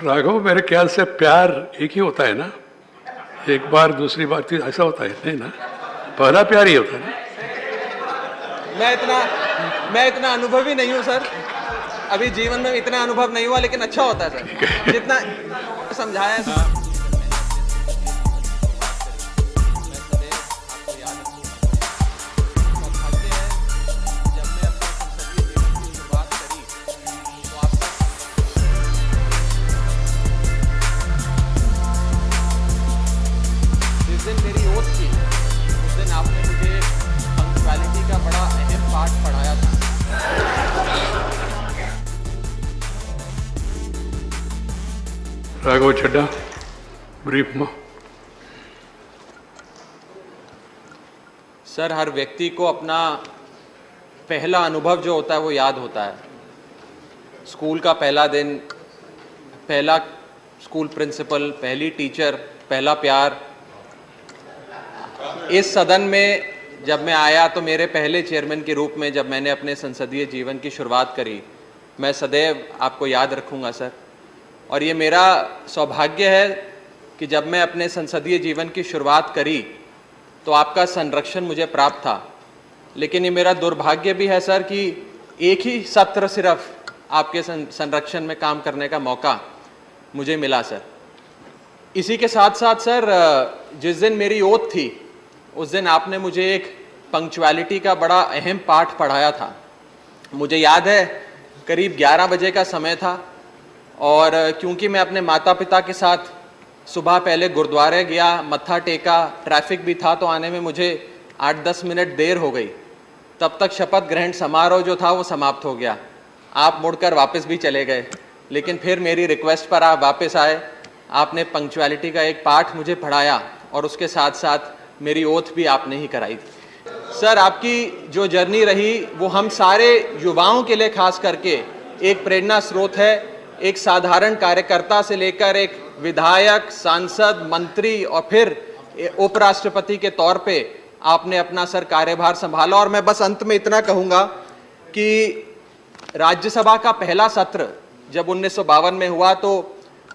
राघव, मेरे ख्याल से प्यार एक ही होता है ना? एक बार, दूसरी बार, ऐसा होता है नहीं ना? पहला प्यार ही होता है ना? मैं इतना अनुभवी नहीं हूँ सर, अभी जीवन में इतना अनुभव नहीं हुआ, लेकिन अच्छा होता है सर जितना समझाया है सर। जिस दिन मेरी ओथ थी उस दिन आपने मुझे पंक्चुअलिटी का बड़ा अहम पाठ पढ़ाया था। राघव चड्डा, ब्रीफ में। सर, हर व्यक्ति को अपना पहला अनुभव जो होता है वो याद होता है। स्कूल का पहला दिन, पहला स्कूल प्रिंसिपल, पहली टीचर, पहला प्यार। इस सदन में जब मैं आया तो मेरे पहले चेयरमैन के रूप में जब मैंने अपने संसदीय जीवन की शुरुआत करी, मैं सदैव आपको याद रखूंगा सर। और ये मेरा सौभाग्य है कि जब मैं अपने संसदीय जीवन की शुरुआत करी तो आपका संरक्षण मुझे प्राप्त था, लेकिन ये मेरा दुर्भाग्य भी है सर कि एक ही सत्र सिर्फ आपके संरक्षण में काम करने का मौका मुझे मिला सर। इसी के साथ साथ सर, जिस दिन मेरी ओथ थी उस दिन आपने मुझे एक पंक्चुअलिटी का बड़ा अहम पाठ पढ़ाया था। मुझे याद है करीब 11 बजे का समय था, और क्योंकि मैं अपने माता पिता के साथ सुबह पहले गुरुद्वारे गया, मत्था टेका, ट्रैफिक भी था तो आने में मुझे 8-10 मिनट देर हो गई। तब तक शपथ ग्रहण समारोह जो था वो समाप्त हो गया। आप मुड़कर वापस भी चले गए, लेकिन फिर मेरी रिक्वेस्ट पर आप वापस आए। आपने पंक्चुअलिटी का एक पाठ मुझे पढ़ाया और उसके साथ साथ मेरी ओथ भी आपने ही कराई थी। सर, आपकी जो जर्नी रही वो हम सारे युवाओं के लिए खास करके एक प्रेरणा स्रोत है। एक साधारण कार्यकर्ता से लेकर एक विधायक, सांसद, मंत्री और फिर उपराष्ट्रपति के तौर पे आपने अपना सर कार्यभार संभाला। और मैं बस अंत में इतना कहूँगा कि राज्यसभा का पहला सत्र जब 1952 में हुआ तो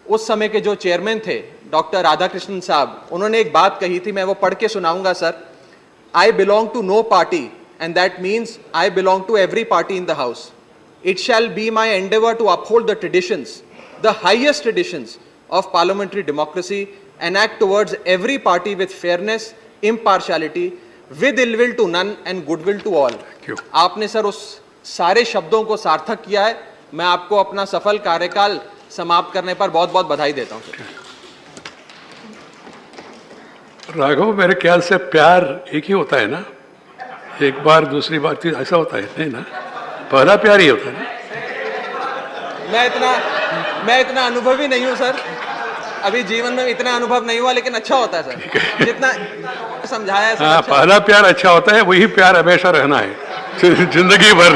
उस समय के जो चेयरमैन थे डॉक्टर राधाकृष्णन साहब, उन्होंने एक बात कही थी, मैं वो पढ़ के सुनाऊंगा sir. I belong to no party and that means I belong to every party in the house. It shall be my endeavor to uphold the traditions, the highest traditions of parliamentary democracy, and act towards every party with fairness, impartiality, with ill will to none and goodwill to all. आपने sir उस सारे शब्दों को सार्थक किया है। मैं आपको अपना सफल कार्यकाल समाप्त करने पर बहुत बहुत बधाई देता हूँ सर। राघव, मेरे ख्याल से प्यार एक ही होता है ना? एक बार, दूसरी बार, ऐसा होता है नहीं ना? पहला प्यार ही होता है ना? मैं इतना अनुभवी नहीं हूँ सर, अभी जीवन में इतना अनुभव नहीं हुआ, लेकिन अच्छा होता है सर जितना समझाया है सर। हाँ, पहला प्यार अच्छा होता है, वही प्यार हमेशा रहना है जिंदगी भर।